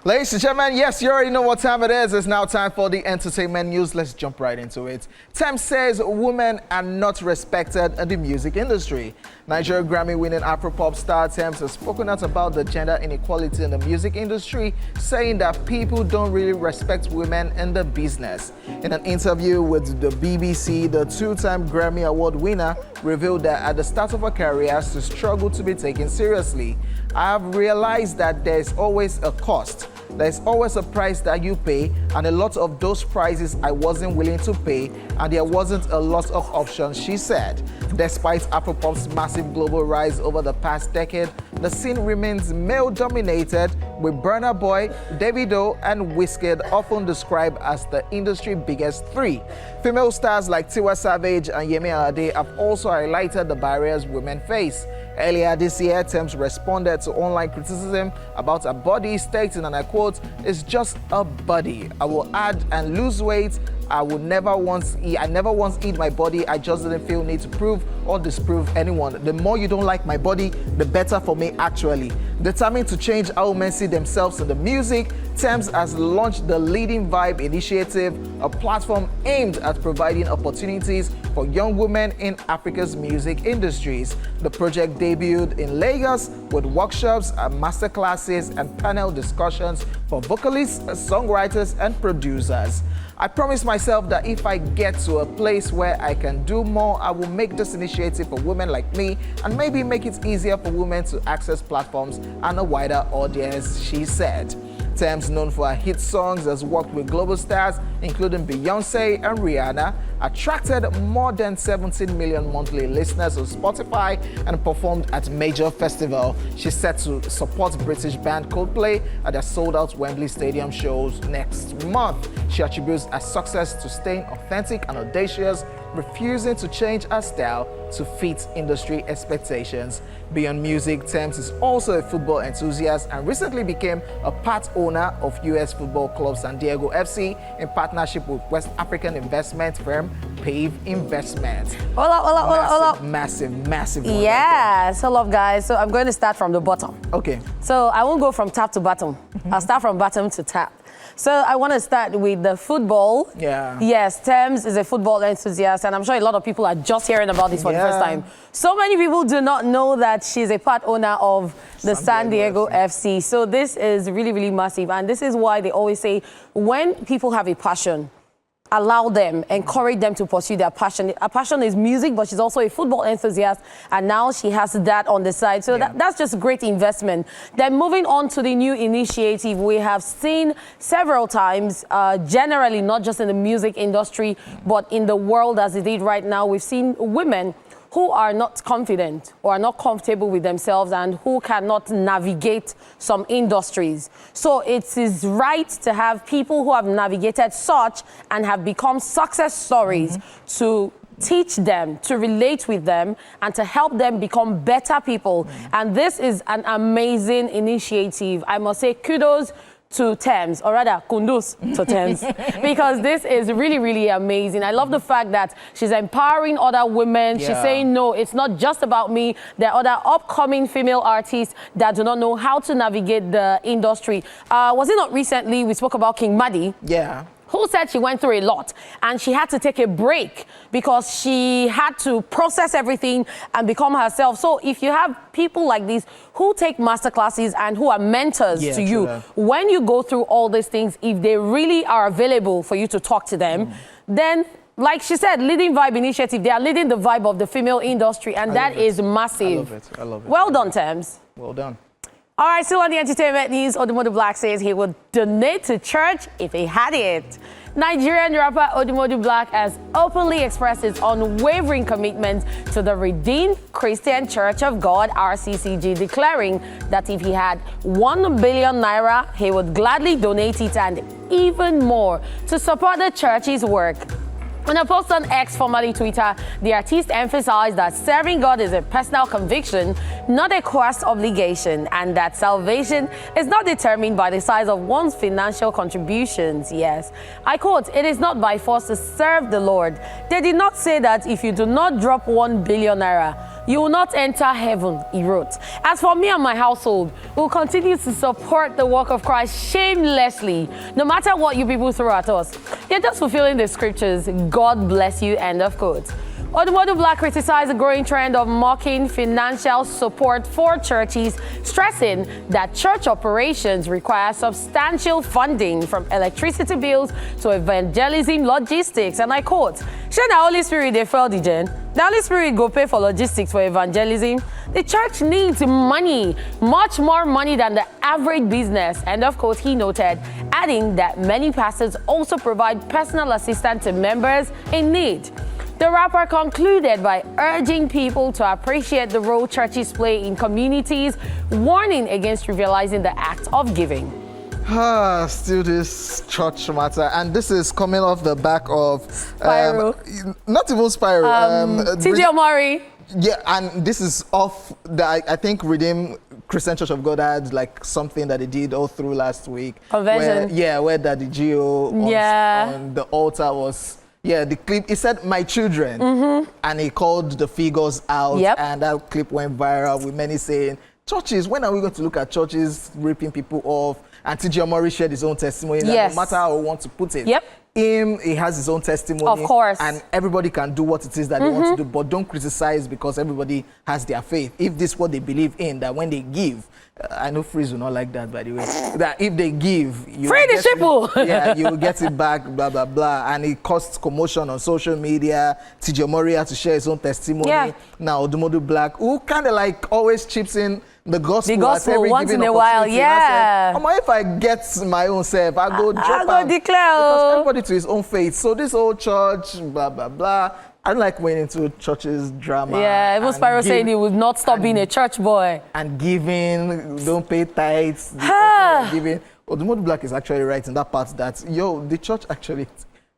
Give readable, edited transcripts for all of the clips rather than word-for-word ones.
Ladies and gentlemen, yes, you already know what time it is. It's now time for the entertainment news. Let's jump right into it. Tems says women are not respected in the music industry. Nigerian Grammy-winning Afropop star Tems has spoken out about the gender inequality in the music industry, saying that people don't really respect women in the business. In an interview with the BBC, the two-time Grammy Award winner revealed that at the start of her career, she struggled to be taken seriously. I have realized that there's always a cost. There's always a price that you pay, and a lot of those prices I wasn't willing to pay, and there wasn't a lot of options, she said. Despite Afropop's massive global rise over the past decade, the scene remains male-dominated, with Burna Boy, Davido, and Wizkid often described as the industry's biggest three. Female stars like Tiwa Savage and Yemi Alade have also highlighted the barriers women face. Earlier this year, Tems responded to online criticism about her body, stating, and I quote, "It's just a body. I will add and lose weight. I never once eat my body. I just didn't feel need to prove or disprove anyone. The more you don't like my body, the better for me, actually." Determined to change how men see themselves in the music, Tems has launched the Leading Vibe initiative, a platform aimed at providing opportunities for young women in Africa's music industries. The project debuted in Lagos with workshops, masterclasses, and panel discussions for vocalists, songwriters, and producers. I promised myself that if I get to a place where I can do more, I will make this initiative for women like me and maybe make it easier for women to access platforms and a wider audience, she said. Tems, known for her hit songs, has worked with global stars including Beyonce and Rihanna, attracted more than 17 million monthly listeners on Spotify, and performed at major festivals. She's set to support British band Coldplay at their sold-out Wembley Stadium shows next month. She attributes her success to staying authentic and audacious, refusing to change her style to fit industry expectations. Beyond music, Tems is also a football enthusiast and recently became a part owner of US football club San Diego FC in partnership with West African investment firm Pave Investment. Hola. Massive. Yeah, so love guys. So I'm going to start from the bottom. Okay. So I won't go from top to bottom. I'll start from bottom to top. So I want to start with the football. Yeah. Yes, Tems is a football enthusiast, and I'm sure a lot of people are just hearing about this for the first time. So many people do not know that she's a part owner of the San Diego FC. So this is really, really massive, and this is why they always say when people have a passion, allow them, encourage them to pursue their passion. Her passion is music, but she's also a football enthusiast, and now she has that on the side. So that's just a great investment. Then moving on to the new initiative, we have seen several times, generally not just in the music industry, but in the world as it is right now, we've seen women who are not confident or are not comfortable with themselves and who cannot navigate some industries. So it is right to have people who have navigated such and have become success stories to teach them, to relate with them, and to help them become better people. And this is an amazing initiative. I must say kudos to Tems, or rather, kundus to Tems, because this is really, really amazing. I love the fact that she's empowering other women. She's saying, no, it's not just about me. There are other upcoming female artists that do not know how to navigate the industry. Was it not recently we spoke about King Madi? Yeah. Who said she went through a lot and she had to take a break because she had to process everything and become herself. So if you have people like these who take masterclasses and who are mentors to you, when you go through all these things, if they really are available for you to talk to them, then like she said, Leading Vibe initiative, they are leading the vibe of the female industry, and that is massive. I love it. Well done, Tems. Well done. All right, still on the entertainment news, Odumodu Black says he would donate to church if he had it. Nigerian rapper Odumodu Black has openly expressed his unwavering commitment to the Redeemed Christian Church of God, RCCG, declaring that if he had 1 billion naira, he would gladly donate it and even more to support the church's work. In a post on X, formerly Twitter, the artiste emphasized that serving God is a personal conviction, not a coerced obligation, and that salvation is not determined by the size of one's financial contributions. Yes, I quote, "It is not by force to serve the Lord." They did not say that if you do not drop 1 billion naira, you will not enter heaven, he wrote. As for me and my household, we'll continue to support the work of Christ shamelessly, no matter what you people throw at us. You're just fulfilling the scriptures. God bless you, end of quote. Odumodu Black criticized the growing trend of mocking financial support for churches, stressing that church operations require substantial funding from electricity bills to evangelism logistics. And I quote, "Shey na Holy Spirit dey fail the gen? The Holy Spirit go pay for logistics for evangelism? The church needs money, much more money than the average business." End of quote, he noted, adding that many pastors also provide personal assistance to members in need. The rapper concluded by urging people to appreciate the role churches play in communities, warning against trivializing the act of giving. Still this church matter, and this is coming off the back of Spyro. Not even Spyro. TJ Omari. Yeah, and this is off the I think Redeem Christian Church of God had like something that they did all through last week. Convention. Where Daddy Gio on the altar was. Yeah, the clip, he said, "My children," and he called the figures out, and that clip went viral with many saying, "Churches, when are we going to look at churches ripping people off?" And TJ Omari shared his own testimony, that no matter how we want to put it, he has his own testimony. Of course. And everybody can do what it is that they want to do, but don't criticize because everybody has their faith. If this is what they believe in, that when they give, I know Freeze will not like that, by the way, that if they give, you free the people. you will get it back, blah, blah, blah. And it caused commotion on social media. TJ Omari had to share his own testimony. Yeah. Now, Odumodu Black, who kind of like always chips in the gospel at every once in a while, if I get my own self, I go drop I go declare. Because everybody to his own faith. So this old church, blah, blah, blah. I don't like going into church's drama. Yeah, even Spyro saying he would not stop being a church boy. And giving, don't pay tithes, giving. Odumodu Black is actually right in that part that, the church actually...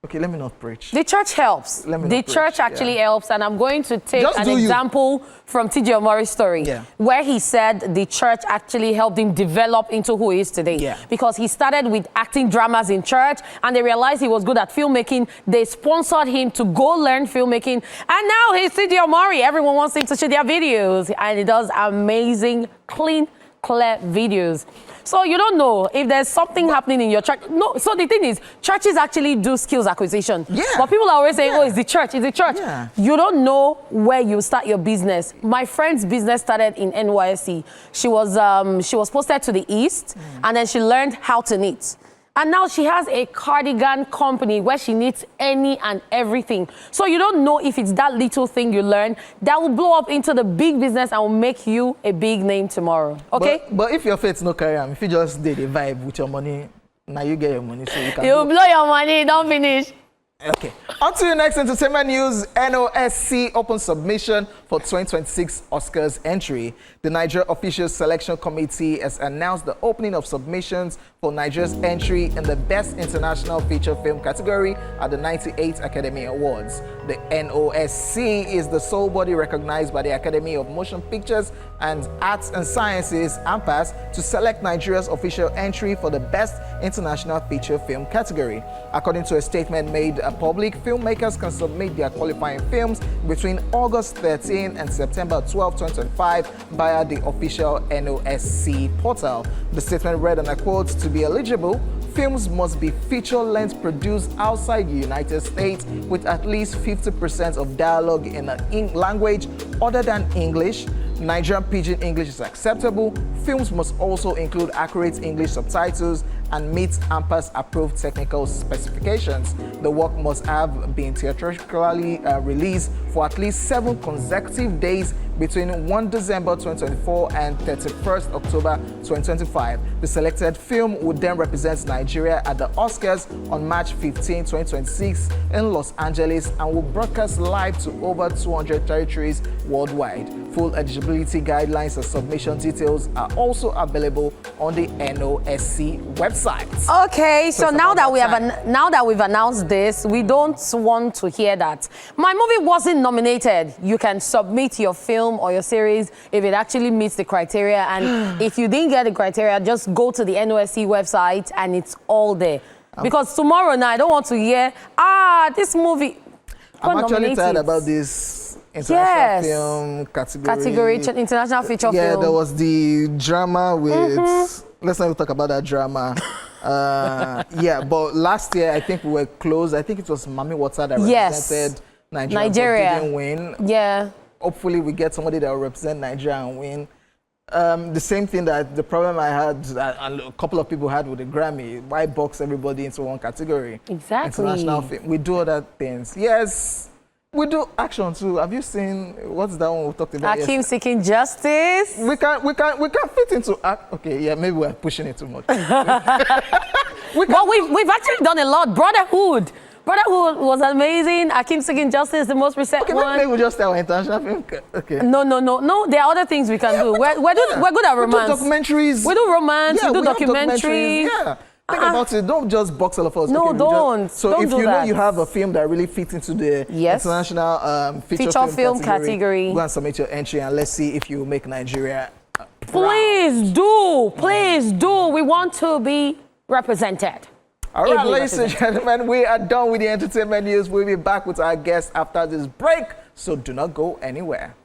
Okay, let me not preach. The church helps. The church actually helps, and I'm going to take an example from TJ Omari's story, where he said the church actually helped him develop into who he is today. Because he started with acting dramas in church, and they realized he was good at filmmaking. They sponsored him to go learn filmmaking, and now he's TJ Omari. Everyone wants him to shoot their videos, and he does amazing, clear videos. So you don't know if there's something happening in your church. No, so the thing is, churches actually do skills acquisition. But people are always saying, oh, it's the church, it's the church. You don't know where you start your business. My friend's business started in NYSC. She was posted to the East, and then she learned how to knit. And now she has a cardigan company where she knits any and everything. So you don't know if it's that little thing you learn that will blow up into the big business and will make you a big name tomorrow. Okay? But if your faith no carry on, if you just did a vibe with your money, now you get your money. So you can you blow your money, don't finish. Okay. On to the next entertainment news. NOSC open submission for 2026 Oscars entry. The Nigeria Official Selection Committee has announced the opening of submissions for Nigeria's entry in the Best International Feature Film category at the 98th Academy Awards. The NOSC is the sole body recognized by the Academy of Motion Pictures and Arts and Sciences, AMPAS, to select Nigeria's official entry for the Best International Feature Film category. According to a statement made public, filmmakers can submit their qualifying films between August 13 and September 12, 2025 via the official NOSC portal. The statement read, and I quote, "To be eligible, films must be feature-length produced outside the United States with at least 50% of dialogue in a language other than English. Nigerian Pidgin English is acceptable. Films must also include accurate English subtitles and meet AMPA's approved technical specifications. The work must have been theatrically released for at least 7 consecutive days between 1 December 2024 and 31st October 2025. The selected film would then represent Nigeria at the Oscars on March 15, 2026 in Los Angeles and will broadcast live to over 200 territories worldwide. Full eligibility guidelines and submission details are also available on the NOSC website. Okay, so now that we've announced this, we don't want to hear that my movie wasn't nominated. You can submit your film or your series if it actually meets the criteria, and if you didn't get the criteria, just go to the NOSC website and it's all there. Because tomorrow now I don't want to hear this movie. I'm actually tired about this international film category. International feature film. Yeah, there was the drama with. Let's not even talk about that drama. Yeah, but last year I think we were close. I think it was Mami Water that represented Nigeria. But didn't win. Yeah. Hopefully we get somebody that will represent Nigeria and win. The same thing that the problem I had, and a couple of people had with the Grammy. Why box everybody into one category? Exactly. International film. We do other things. Yes, we do action too. Have you seen what's that one we talked about? Akeem Seeking Justice. We can fit into. Okay, yeah, maybe we're pushing it too much. We've actually done a lot. Brotherhood was amazing. Akeem Seeking Justice, the most recent one. Maybe we just tell our international film. Okay. No. There are other things we can do. We're good at romance. We do documentaries. We do romance. We do documentaries. Yeah. Think about it. Don't just box all of us. No, don't. So if you know you have a film that really fits into the international feature film category, go and submit your entry and let's see if you make Nigeria proud. Please do. We want to be represented. All right, ladies and gentlemen, we are done with the entertainment news. We'll be back with our guests after this break, so do not go anywhere.